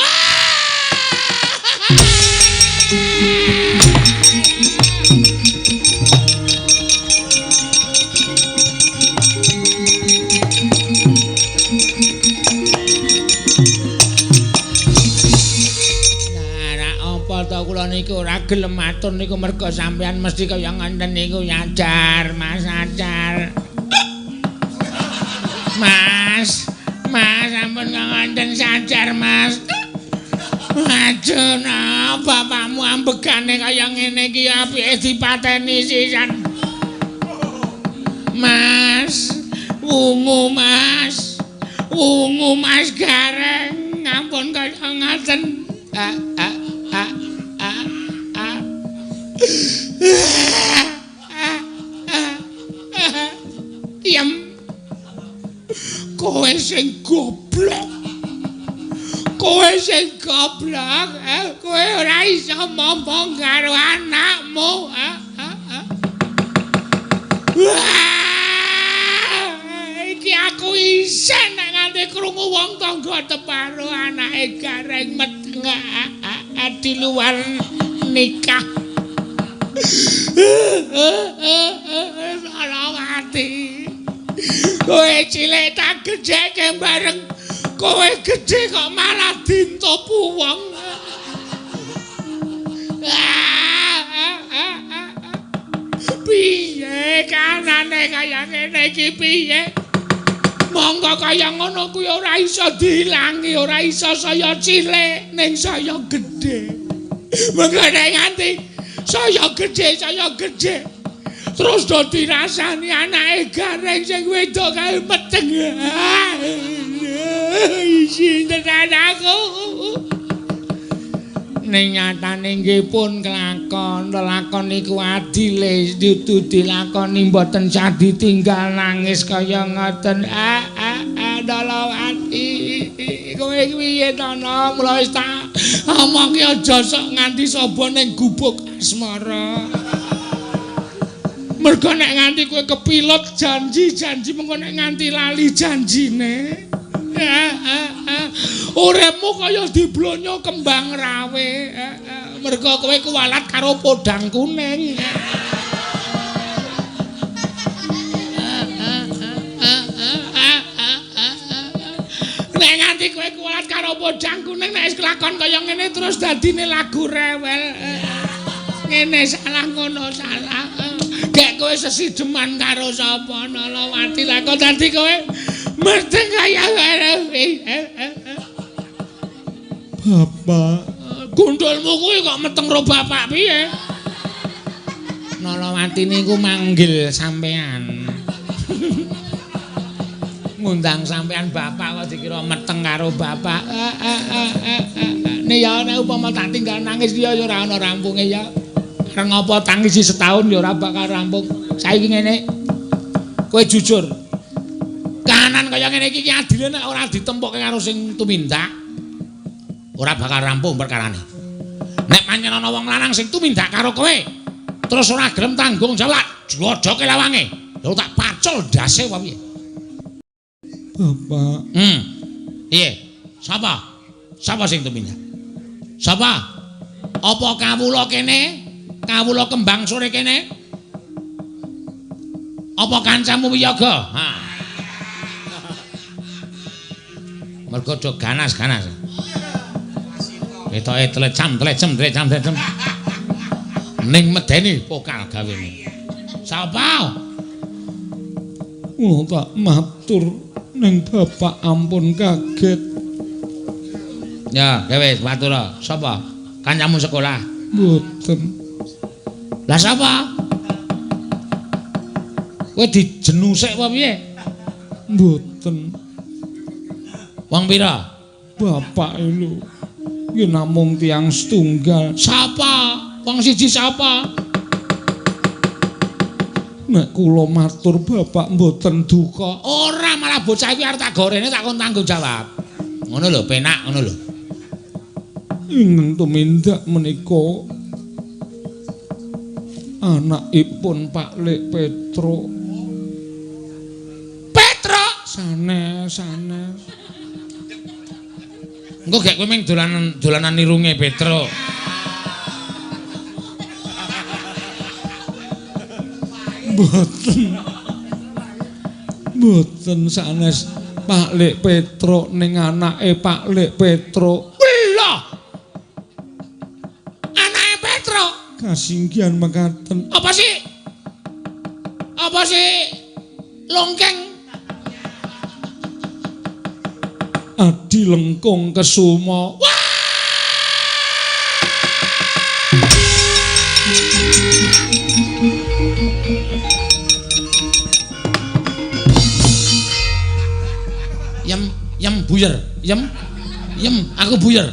[SPEAKER 3] Kula niku ora gelem matur niku merga sampeyan mesti kaya ngoten niku nyajar Mas nyajar. Mas ampun ngoten sajar Mas. Aduh bapakmu ambegane kaya ngene iki apike dipateni sisan. Mas wungu Mas Gareng ampun kaya ngoten. Yem kowe sing goblok kowe ora iso ngomong karo anakmu iki aku isen nek nganti krungu wong tangga teparo anake Gareng meteng di luar nikah. Nalawati kowe cilik tak gedheke bareng kowe gedhe kok malah dintopu wong. Piye kanane kaya ngene iki piye? Monggo kaya ngono kuwi ora iso diilangi, ora iso saya cilik ning saya gedhe. Mengene nganti saya gedhe terus do dirasani anake Gareng sing wedok kae meteng isin anakku ning nyatane nggih pun kelakon niku adile dudu dilakoni mboten sah ditinggal nangis kaya ngoten Nalawati kowe piye to mula wis tak omongke aja sok nganti sapa ning gubuk asmara. Mergo nek nganti kowe kepilut janji mengko nek nganti lali janjine Uripmu kaya diblonyo kembang rawe. Mergo kowe kuwalat karo podang kuning. Nek nganti kowe kuwalat karo podang kuning nek wis kelakon kaya ngene terus dadine lagu rewel. Ngene salah ngono salah. Gek kowe sesideman karo sapa Nalawati lah kok dadi kowe mesti kaya Bapak. Gundulmu kuwi kok meteng ro bapak piye? Nalawati niku manggil sampean. Ngundang sampean bapak kok dikira meteng karo bapak. Nek ya nek upama tak tinggal nangis ya ora ana rampunge ya. Areng apa tangisi setahun ya ora bakal rampung. Saiki ngene. Kowe jujur. Kahanan kaya ngene iki adile nek ora ditempoke karo sing tumindak. Ora bakal rampung perkarane. Nek pancen ana wong lanang sing tumindak karo kowe, terus ora gelem tanggung jawab, jodoke lawange. Lha tak pacul ndase wae piye? Bapak. Piye? Sapa? Sapa sing tumindak? Sapa? Apa kawula kene? Kawula kembang sore kene? Apa kancamu wiyaga? Ha. Mergo do ganas-ganas. Ketoke tlecam. Ning medeni pokal gawene. Sapa? Kula tak matur ning bapak ampun kaget. Ya, wis matur. Sapa? Kancamu sekolah? Mboten. Lah sapa? Kowe dijenusek apa piye? Mboten. Wong pira? Bapak lho. Ki namung tiyang setunggal. Sapa? Wong siji sapa? Nek kula matur bapak mboten duka. Ora malah bocah iki arep tak gorene tak kon tanggung jawab. Ngono lho, penak ngono lho. Ingkang tumindak menika anakipun Pak Lek Petro. Petro sanes. Engko gek kowe ming dolanan nirunge Petro. Mboten sanes Pak Lek Petro ning anake Pak Lek Petro. Lho. Anake Petro. Kasinggihan mekaten. Apa sih? Longkeng. Adi Lengkung Kesuma. Wah! Yem buyer. Yem. Aku buyer.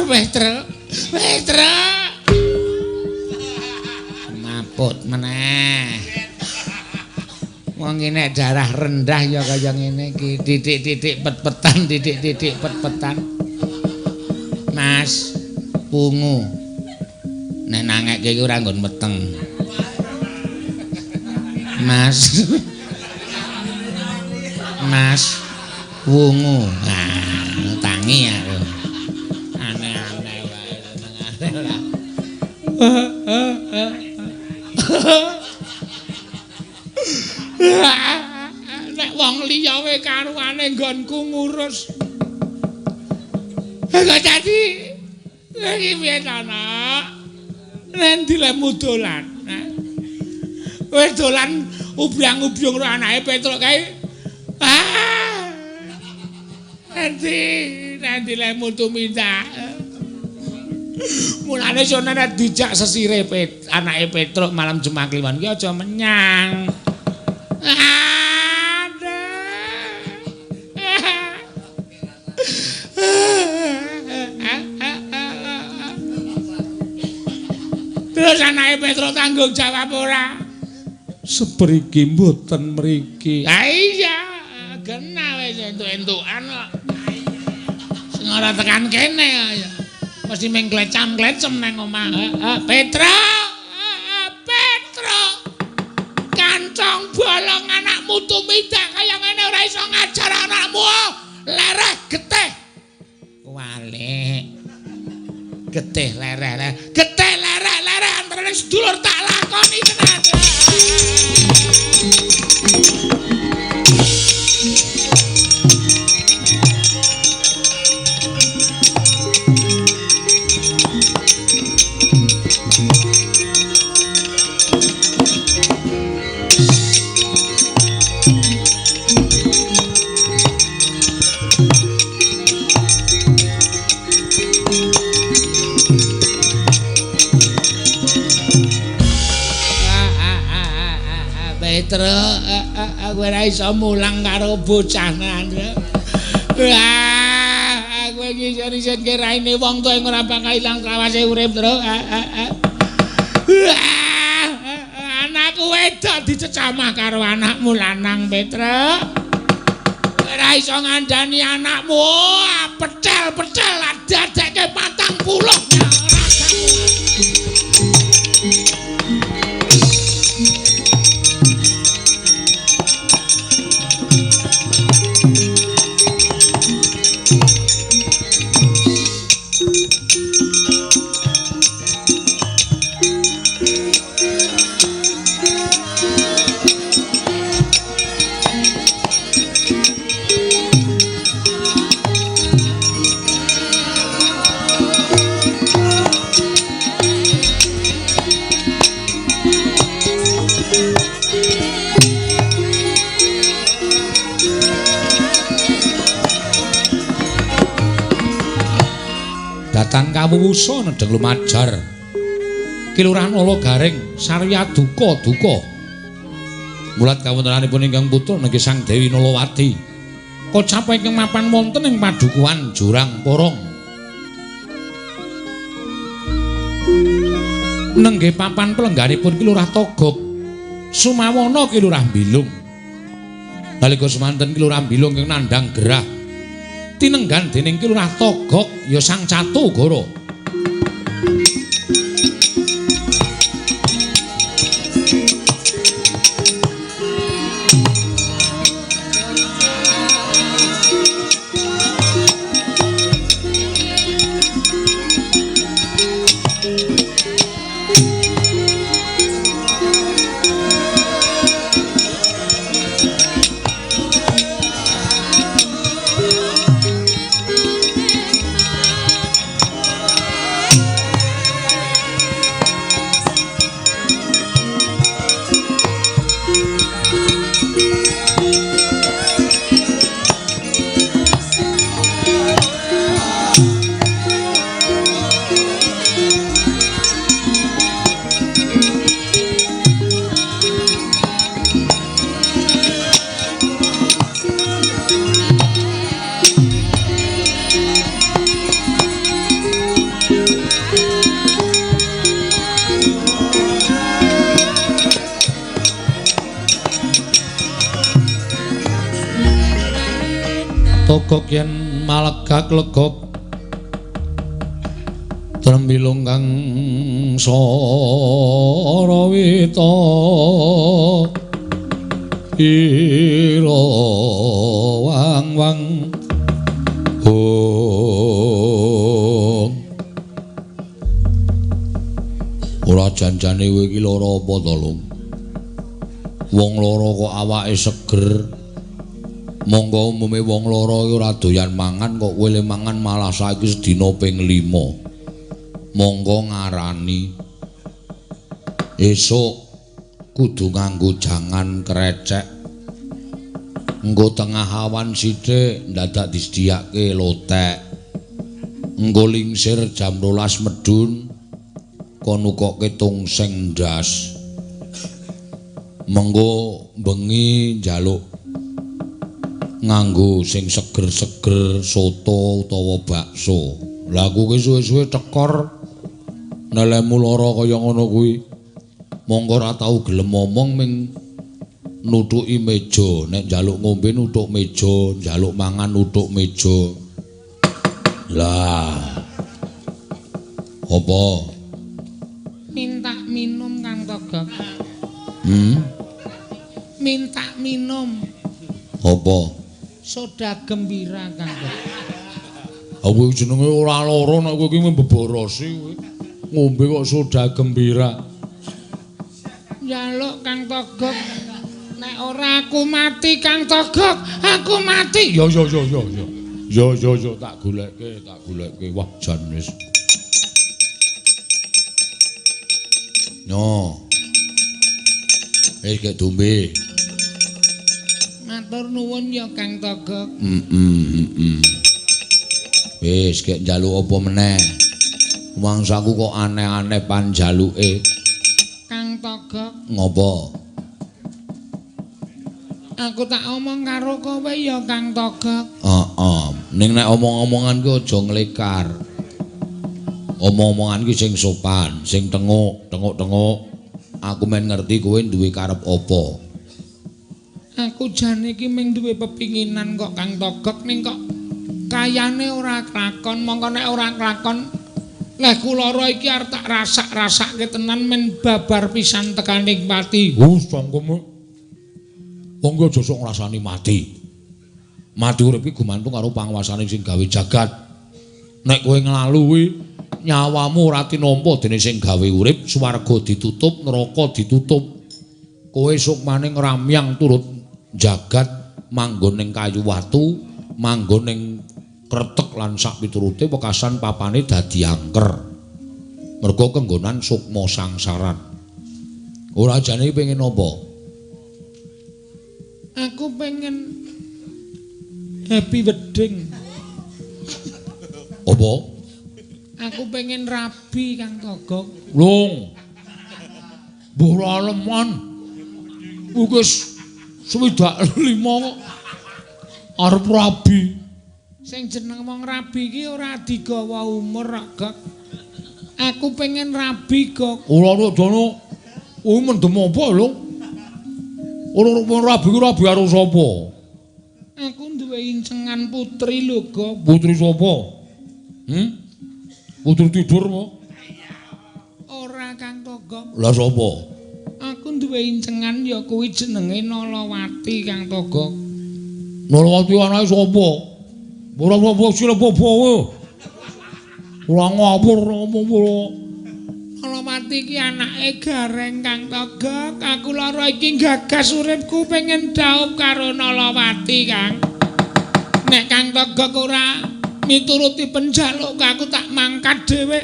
[SPEAKER 3] Petro. Maput meneh. Wong nek darah rendah ya kaya ngene iki, titik-titik pet-petan. Mas, pungu. Nek nangekke iki ora nggon meteng. Mas, wungu. Nah, tangi aku. Aneh-aneh wae senengane ora. Nek wong liya wae karuane nggonku ngurus. Kok dadi iki piye ta, Nak? Nendi lemu dolan? Wis dolan ubyang-ubyung karo anake Petro kae. Nanti lemu tumindak. Mulane sono nek dijak sesire anake Petro malam Jumat Kliwon ki aja menyang. Terus anake Petro tanggung jawab ora? Sepriki mboten mriki. Ha iya, genah wis entuk-entukan kok. Sing ora tekan kene ya. Mesti meng glecam-glecem nang omah. Petro! Petro! Kancong bolong anakmu tumindak kaya ngene ora ora iso ngajar anakmu lereh getih. Walik. Getih lereh. Getih lereh antarane sedulur tak lakoni tenan. Petro, aku ora iso mulang karo bocah Nandra. Aku iki iso-iso kiraine wong tuwa ora bakal ilang trawase urip, Tru. Anakku wedok dicecamah karo anakmu lanang, Petro. Ora iso ngandani anakmu, pecel-pecel dadekke 40 Datang kawuwusa nedheng lumajar. Kelurahan Ologaring sarya duka. Mulat kawontenanipun ingkang putra nggih Sang Dewi Nolawati. Kocap ingkang mapan wonten ing padukuhan Jurang Porong. Nenggih papan pelengganipun Kilurah Togog. Sumawana Kilurah Bilung. Nalika semanten Kilurah Bilung ing nandhang gerah tinenggan dening Kilurah Togog ya Sang Catugara. Togog yen malegak legok trembilung kang sarawita ira wang-wang ora janjane kowe iki lara apa to, Lung? Wong lara kok awake seger. Monggo umume wong lara iki ora doyan mangan kok kowe le mangan malah saiki sedina ping 5. Monggo ngarani. Esuk kudu nganggo jangan krecek. Engko tengah awan sithik ndadak disediake lotek. Engko lingsir jam 12 medhun kon ukoke tungseng ndas. Mengko bengi njaluk nganggo sing seger-seger soto utawa bakso. Lah kowe suwe-suwe tekor nelemu lara kaya ngono kuwi. Monggo ora tau gelem ngomong ming nutuki meja. Nek njaluk ngombe nutuk meja, njaluk mangan nutuk meja. Lah. Apa?
[SPEAKER 2] Minta minum Kang Togog.
[SPEAKER 3] Minta
[SPEAKER 2] minum.
[SPEAKER 3] Apa?
[SPEAKER 2] Soda gembira Kang Tok.
[SPEAKER 3] Aku jenenge ora lara nek kowe iki mbeborosi kowe. Ngombe kok soda gembira.
[SPEAKER 2] Njaluk Kang Togok. Nek ora aku mati Kang Togok, aku mati.
[SPEAKER 3] Ya. Ya tak goleke. Wah, jan wis. No. Wis gek dombe.
[SPEAKER 2] Matur nuwun ya Kang Togok.
[SPEAKER 3] Wis gek njaluk apa meneh? Mangsaku kok aneh-aneh panjaluke.
[SPEAKER 2] Kang Togok.
[SPEAKER 3] Ngopo?
[SPEAKER 2] Aku tak omong karo kowe ya Kang Togok.
[SPEAKER 3] Ning nek omong-omongan ku aja nglekar. Omong-omongan ku sing sopan, sing tenguk. Aku men ngerti kowe duwe karep apa.
[SPEAKER 2] Aku jane iki mung duwe pepinginan kok Kang Togok ning kok kayane ora klakon. Mongko nek ora klakon leh kulara iki arep tak rasak-rasakke tenan men babar pisan tekaning pati.
[SPEAKER 3] Sangkeme. Wong ki aja sok ngrasani mati. Mati urip iki gumantung karo panguwasane sing gawe jagat. Nek kowe nglalu kuwi nyawamu ora tinampa dening sing gawe urip, swarga ditutup, neraka ditutup. Kowe sok maning ramyang turut jagat manggon ning kayu watu, manggon ning kretek lan sak piturute wekasan papane dadi angker. Mergo kenggonan sukma sangsaran. Ora jane pengen apa?
[SPEAKER 2] Aku pengen happy wedding.
[SPEAKER 3] Apa?
[SPEAKER 2] Aku pengen rabi Kang Togok.
[SPEAKER 3] Lung. Mbuh aleman. Wis 65 kok. Arep rabi.
[SPEAKER 2] Sing jeneng wong rabi iki ora digawa umur kok. Aku pengen rabi kok.
[SPEAKER 3] Ora dono. Kuwi mendem apa lho? Ora rabi karo sapa?
[SPEAKER 2] Aku duwe incengan putri lho, Gok.
[SPEAKER 3] Putri sapa? Putri tidur apa?
[SPEAKER 2] Ora Kang Togok.
[SPEAKER 3] Lah sapa?
[SPEAKER 2] Aku duwe incengan ya kuwi jenenge Nalawati Kang Togok.
[SPEAKER 3] Nalawati anake sapa? Ora apa sira apa kowe? Ora ngapur ngomong.
[SPEAKER 2] Nalawati iki anake Gareng Kang Togok. Aku lara iki gagas uripku pengen dhaup karo Nalawati, Kang. Nek Kang Togok ora mituruti penjaluk aku tak mangkat dhewe.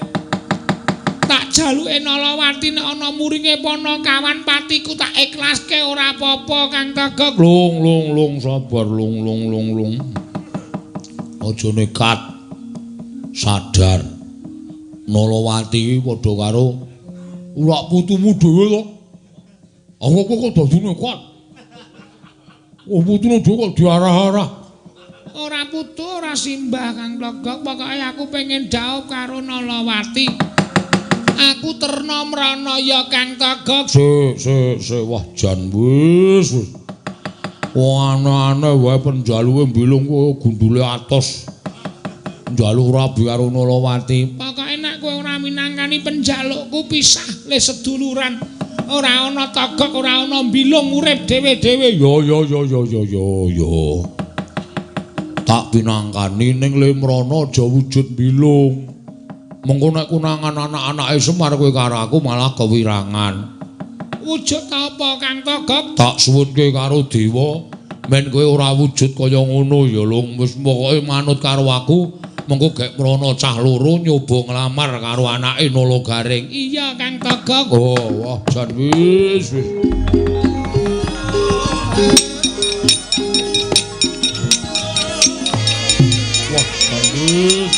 [SPEAKER 2] Tak jaluke Nalawati nek ana muringe Panakawan patiku tak ikhlaske ora apa-apa Kang Togok.
[SPEAKER 3] Lung sabar lung. Aja nekat. Sadar. Nalawati iki padha karo urak putumu dhewe to. Apa kok dadi nekat? Putune dhewe kok diarah-arah.
[SPEAKER 2] Ora putu ora simbah Kang Togok, pokoke aku pengen dhaup karo Nalawati. Aku terna mrana ya Kang Togok.
[SPEAKER 3] Sik, wah jan wis. Wah aneh-aneh wae penjaluke mbilung kowe gundule atos. Njaluk rabi karo Nalawati.
[SPEAKER 2] Pokoke nek kowe ora minangkani penjalukku pisah le seduluran. Ora ana Togok, ora ana mbilung urip dhewe-dhewe.
[SPEAKER 3] Yo. Tak pinangkani ning lemrana aja wujud mbilung. Mengko nek kunangan anak-anake Semar kowe karo aku malah kewirangan.
[SPEAKER 2] Wujud apa Kang Togok?
[SPEAKER 3] Tak suwunke karo dewa, men kowe ora wujud kaya ngono ya Lung. Wis pokoke manut karo aku, mengko gek mrana cah loro nyoba nglamar karo anake Nalagareng.
[SPEAKER 2] Iya Kang Togok.
[SPEAKER 3] Oh, wah jan wis. Wah, jan wis.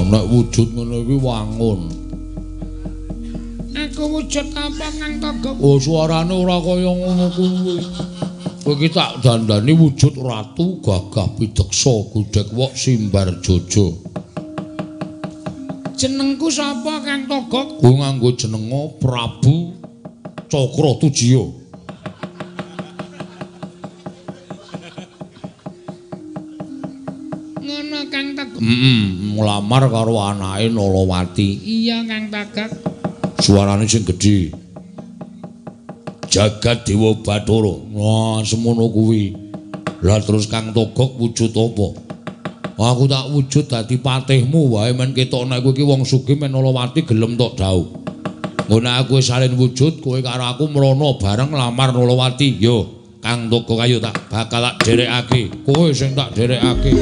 [SPEAKER 3] Nek wujud ngene iki wangun.
[SPEAKER 2] Aku wujud apa Kang Togok?
[SPEAKER 3] Oh, suarane ora kaya ngono kuwi. Kowe iki tak dandani wujud ratu gagah pideksa gudhek wok simbar jojo. Jenengku sapa Kang Togok?
[SPEAKER 2] Kowe nganggo jeneng Prabu Cakratujaya.
[SPEAKER 3] Ngono Kang Togok.
[SPEAKER 2] Nglamar karo anake Nalawati.
[SPEAKER 3] Iya Kang Togok.
[SPEAKER 2] Suarane sing gedhe. Jagat Dewa Bathara. Wah, semono kuwi. Lah terus Kang Togok wujud apa? Aku tak wujud dadi patihmu wae men ketok nek kowe iki wong sugih men Nalawati gelem tok dhaup. Ngono aku wis salin wujud kowe karo aku mrono bareng lamar Nalawati. Yo, Kang Togok ayo tak bakal tak derekake. Kowe sing tak derekake.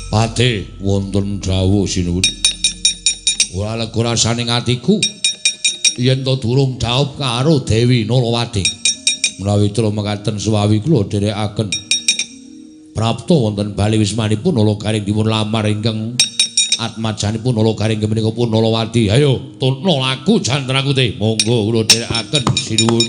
[SPEAKER 2] Pate wonten dawuh sinuwun. Ora lega rasane atiku yen to durung dhaup karo Dewi Nalawati. Menawi cara mekaten suwawi kula dherekaken prapta wonten bali wismanipun Nalagaring dipun lamar ingkang atmajanipun Nalagaring menika pun Nalawati. Ayo tutna laku jantraku te. Monggo kula dherekaken sinuwun.